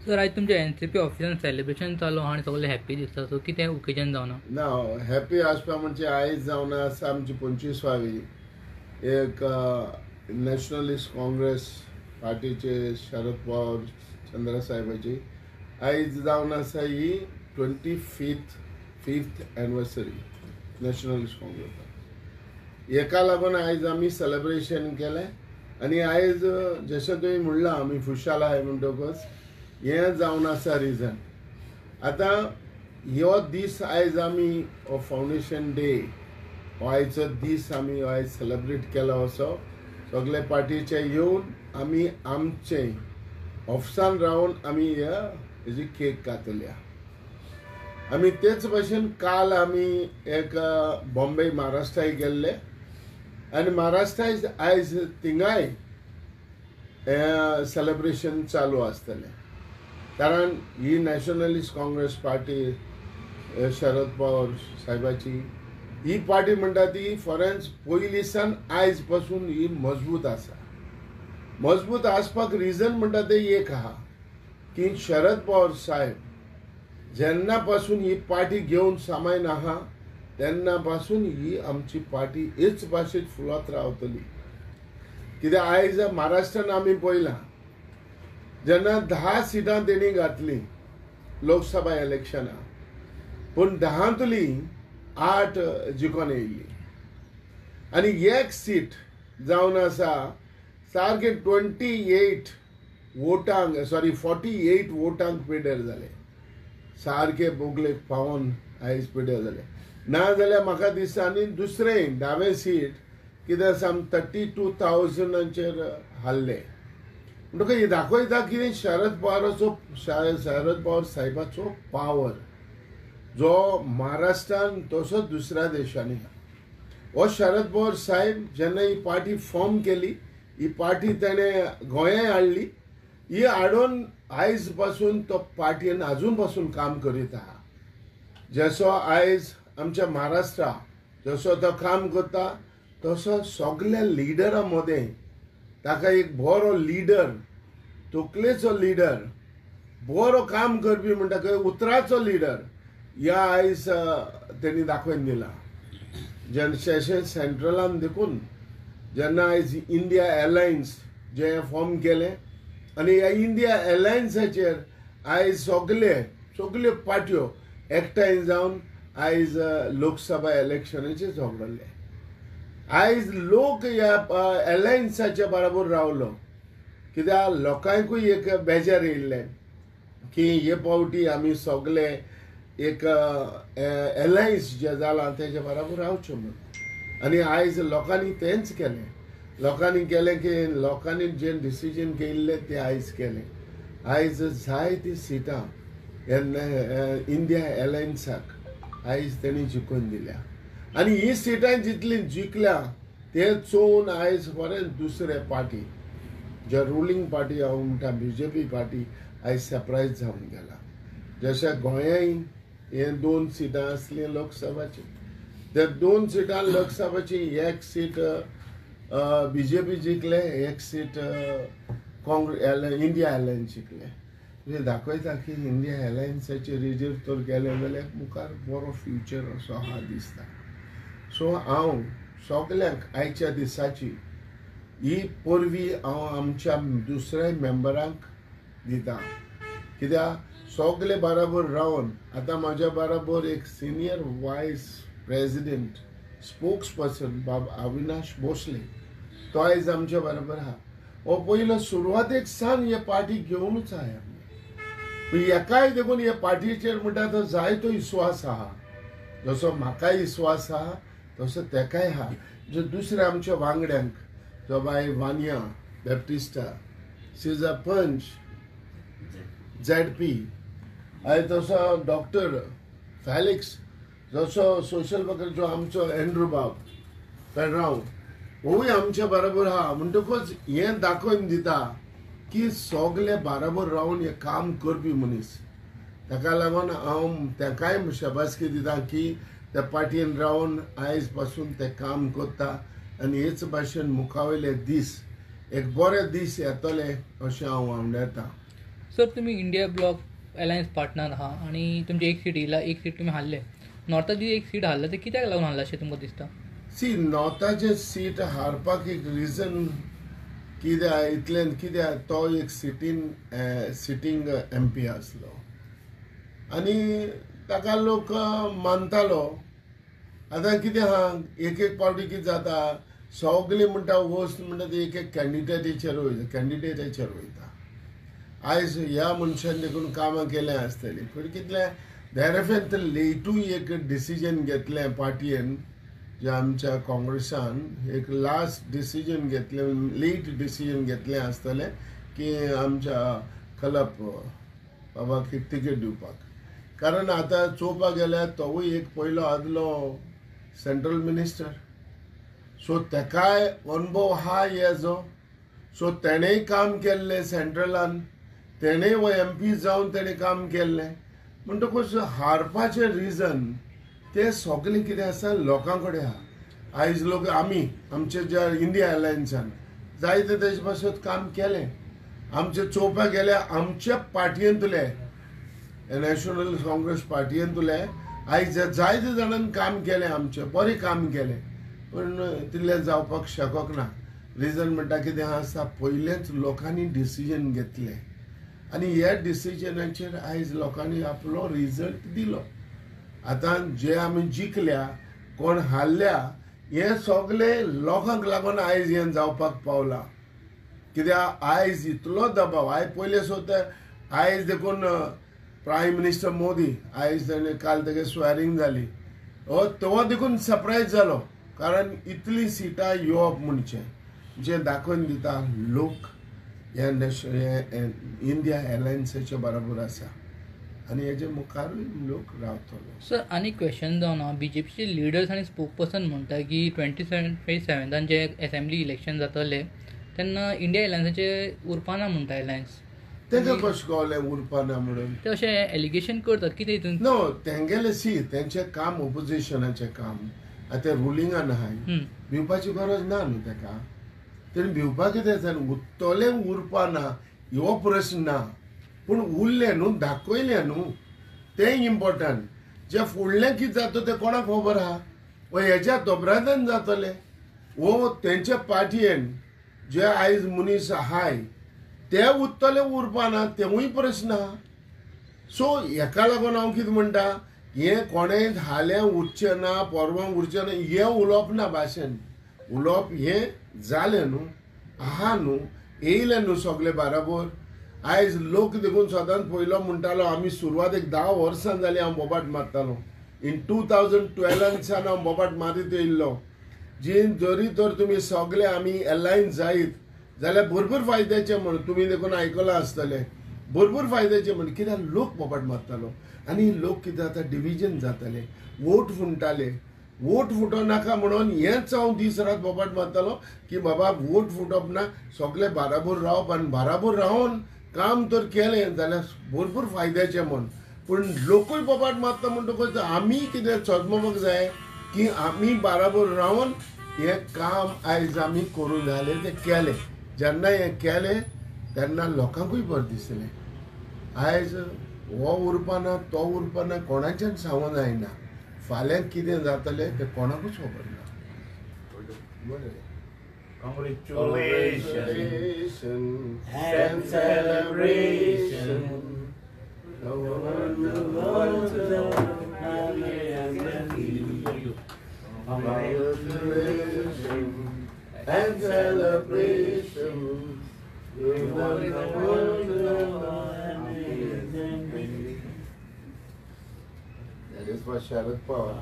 Sir आज तुमच्या NCP ऑफिसान सेलिब्रेशन चालू आनी सगळे हॅपी दिसता सो कितें ओकेजन जावना ना हॅपी आसपा म्हणजे आयज जावन आसा आमची 25वी एक नॅशनलिस्ट काँग्रेस पार्टीचे शरद पवार चंद्र साहेबाची आयज जावन आसा ही 25th एनिवर्सरी नॅशनलिस्ट काँग्रेस एका लागून आयज आमी सेलिब्रेशन केलें आनी आयज जशें तुवें म्हणलां आमी खुशाल आहाय म्हणटकच हें जावन आसा रिजन आतां ह्यो दीस आयज आमी हो फावंडेशन डे हो आयचो दीस आमी आयज सेलिब्रेट केलो असो सगळे पार्टीचे येवन आमी आमचे ऑफिसान रावन आमी हेजी केक कातल्या आमी तेच भशेन काल आमी एक बॉम्बे महाराष्ट्राय गेल्ले आनी महाराष्ट्राय आयज थिंगाय सेलिब्रेशन चालू आसतलें कारण ही नॅशनलिस्ट काँग्रेस पार्टी शरद पवार साहेबाची ही पार्टी म्हणटा ती फॉरेन्स पयलीसान आयज पासून ही मजबूत आसा मजबूत आसपाक रिजन म्हणटा ते एक आहा की शरद पवार साहेब जेन्ना पासून ही पार्टी घेवन सामायन आहा तेन्ना पासून ही आमची पार्टी हेच भाशेन फुलत रावतली कित्याक आयज महाराष्ट्रान आमी पळयलां जेन्ना 10 सिटां तेणी घातली लोकसभा इलेक्शनां पूण 10तली 8 जिखून येयली आनी एक सीट जावन आसा सारके 48 वोटांक पिड्यार जाले सारके बोगलेक पावोन आयज पिड्यार जाले ना जाल्यार म्हाका दिसता आनी दुसरें 10वें सीट कितें साम 32,000चेर हारले म्हणटकच हे दाखयता की शरद पवार साहेबाचो पावर जो महाराष्ट्रान तसोच दुसऱ्या देशांनी हो शरद पवार साहेब जेन्ना ही पार्टी फॉर्म केली ही पार्टी ताणें गोंयांत हाडली ही हाडून आयज पासून तो पार्टीन आजून पासून काम करीत आहा जसो आयज आमच्या महाराष्ट्रा जसो तो काम करता तसो सगळ्या लिडरा मदें ताका एक बरो लिडर तकलेचो लिडर बरो काम करपी म्हणटा उतराचो लिडर ह्या आयज तेणी दाखोवन दिला जशें सेंट्रलान देखून जेन्ना आयज इंडिया एलायन्स जे फॉर्म केलें आनी ह्या इंडिया एलायन्साचेर आयज सगल्यो पार्ट्यो एकठांय जावन आयज लोकसभा इलेक्शनाचेर झगडले आयज लोक ह्या एलायन्साच्या बरोबर रावलो कित्याक लोकांकूय एक बेजार येयल्लें की हे पावटी आमी सगळे एक एलायन्स जे जाला तेजे बरोबर रावच्यो म्हणून आनी आयज लोकांनी तेंच केलें लोकांनी केलें की लोकांनी जे डिसिजन केल्लें तें आयज केलें आयज जायतीं सिटां इंडिया एलायन्साक आयज तेणी जिखून दिल्या आनी ही सिटां जितली जिखल्या ते चोवन आयज फॉरेन दुसरे पार्टी जे रुलींग पार्टी हांव म्हणटा BJP पार्टी आयज सरप्रायज जावन गेला जशें गोंयांय हे 2 सिटां आसली लोकसभाची ते 2 सिटां लोकसभाची एक सीट BJP जिखले एक सीट काँग्रेस इंडिया एलायन्स जिखले म्हणजे दाखयता की इंडिया एलायन्साचे रिजर तर गेले जाल्यार मुखार बरो फ्युचर असो हा दिसता सो हांव सगल्यांक आयच्या दिसाची ही परवी हांव आमच्या दुसऱ्या मेंबरांक दिता कित्याक सगळे बरोबर रावन आतां म्हाज्या बरोबर एक सिनियर वायस प्रेसिडेंट स्पोक्स पर्सन बाब अविनाश भोसले तो आयज आमच्या बरोबर आहा हो पयलो सुरवातेक सावन हे पार्टी घेवनूच आहाय आमी एकाय देखून हे पार्टीचेर म्हणटा तो जायतो विस्वास आहा जसो म्हाकाय विस्वास आहा तसो तेकाय आहा जो दुसऱ्या आमच्या वांगड्यांक जो बाय वानिया बॅप्टिस्टा सिजा पंच ZP आयज तसो डॉक्टर फॅलिक्स जसो सोशल वर्कर जो आमचो एंड्रू बाब पेड्रांव होय आमच्या बरोबर आहा म्हणटकच हें दाखोवन दिता की सगळे बरोबर रावन हें काम करपी मनीस ताका लागून हांव तेकाय शाबासकी दिता की त्या पार्टीन रावन आयज पासून ते काम करता आनी हेच भाशेन मुखावयले दीस एक बरे दीस येतले अशें हांव आंवडेतां सर तुम्ही इंडिया ब्लॉक अलायन्स पार्टनर आहात आणि तुमची एक सीट येयला, एक सीट तुम्ही हारले. नॉर्थाची एक सीट हारला ते कित्याक लागून हारला अशें तुमकां दिसता? सी नॉर्थाचे सीट हारपाक एक रिजन कित्याक इतल्यान कित्याक तो एक सिटींग MP आसलो आनी ताका लोक मानतालो. आतां कितें आहा एक पावटी कितें जाता सगळीं म्हणटा वोस्ट म्हणटा ती एक कॅन्डिडेटीचेर वयता. आयज ह्या मनशान देखून कामां केलें आसतलीं पूण कितलें देरेफेन लेटूय एक डिसिजन घेतलें पार्टयेन जे आमच्या काँग्रेसान एक लास्ट डिसिजन घेतलें लेट डिसिजन घेतलें आसतलें की आमच्या खलप बाबाक एक तिकेट दिवपाक. कारण आतां चोवपाक गेल्यार तोवूय एक पयलो आदलो सेंट्रल मिनिस्टर सो तेकाय अनुभव हा हेजो. सो तेणेय काम केल्लें सेंट्रलान, तेणेय वो MP जावन तेणें काम केल्लें म्हणटकूच हारपाचें रिजन ते सगळें कितें आसा लोकां कडेन आहा. आयज लोक आमचे ज्या इंडिया अलायन्सान जायते तेजे पासून काम केलें. आमचे चोवपाक गेल्यार आमच्या पार्टयेंतले नॅशनल काँग्रेस पार्टयेंतले आयज जायते जाणांनी काम केलें, आमचें बरें काम केलें पूण तितलें जावपाक शकूंक ना. रिजन म्हणटा कितें आसा पयलेंच लोकांनी डिसिजन घेतलें आनी ह्या डिसिजनाचेर आयज लोकांनी आपलो रिजल्ट दिलो. आतां जे आमी जिखल्या कोण हारल्या हे सगळे लोकांक लागून आयज हें जावपाक पावलां. कित्याक आयज इतलो दबाव पयले सुद्दां आयज देखून प्रायम मिनिस्टर मोदी आयज ताणें काल तेगे स्वेरींग जाली तो देखून सरप्रायज जालो कारण इतली सिटां येवप म्हणचें जे दाखोवन दिता लोक ह्या इंडिया अलायन्साचे बरोबर आसा आनी हेजे मुखारूय लोक रावतलो. सर आनी क्वेश्चन जावन BJPचे लिडर्स आनी स्पोकपर्सन म्हणटा की 27 जे असेंब्ली इलेक्शन जातले तेन्ना इंडिया अलायन्साचे उरपाना म्हणटा अलायन्स. तेंका कशें कळलें उरपाना म्हणून? ते अशें एलिगेशन करतात कितें हितून? नो तेंगेलें तेंचें काम ऑपोजिशनाचें काम आतां रुलिंगान आहाय भिवपाची गरज ना न्हू तेका. तेणें भिवपाक कितें जाता उत्तोलें उरपाना हो प्रश्न ना पूण उरलें न्हू दाखयलें न्हू तें इम्पॉर्टंट. जें फुडलें कितें जाता तें कोणाक खबर आहा वो हेज्या दोबरादान जातलें वो तेंच्या पार्टयेन जे आयज मनीस आहाय ते उत्तले उरपाना तेवूय प्रश्न आहा. सो हेका लागून हांव कितें म्हणटा हें कोणेंय हालें उरचें ना परवां उरचें ना हें उलोवप ना भाशेन. उलोवप हें जालें न्हू आहा न्हू येयलें न्हू सगळें बराबर. आयज लोक देखून सदांच पयलो म्हणटालो आमी सुरवात एक 10 वर्सां जालीं हांव बोबाट मारतालो. इन 2012 हांव बोबाट मारीत येयल्लो. जरी तर तुमी सगळे आमी अलायन्स जायत जाल्यार भरपूर फायद्याचे म्हणून तुमी देखून आयकलां आसतलें भरपूर फायद्याचे म्हणून कित्याक लोक बोबाट मारतालो आनी लोक कितें जाता डिविजन जाताले वोट फुंटाले. वोट फुटो नाका म्हणून हेंच हांव दीस रात बोबाट मारतालो की बाबा वोट फुटप ना सगळे बाराबोर रावप आनी बाराबोर रावन काम तर केलें जाल्यार भरपूर फायद्याचें म्हूण. पूण लोकूय बोबाट मारता म्हणटकूच आमी कितें चजमोवपाक जाय की आमी बाराबोर रावन हें काम आयज आमी करूं जालें तें केलें. जेन्ना हें केलें तेन्ना लोकांकूय बरें दिसलें. आयज हो उरपाना तो उरपाना कोणाच्यान सांगूंक जायना. फाल्यां कितें जातलें तें कोणाकूच खबर ना. Congratulations and celebration. And celebration. That is what Sharad Pawar.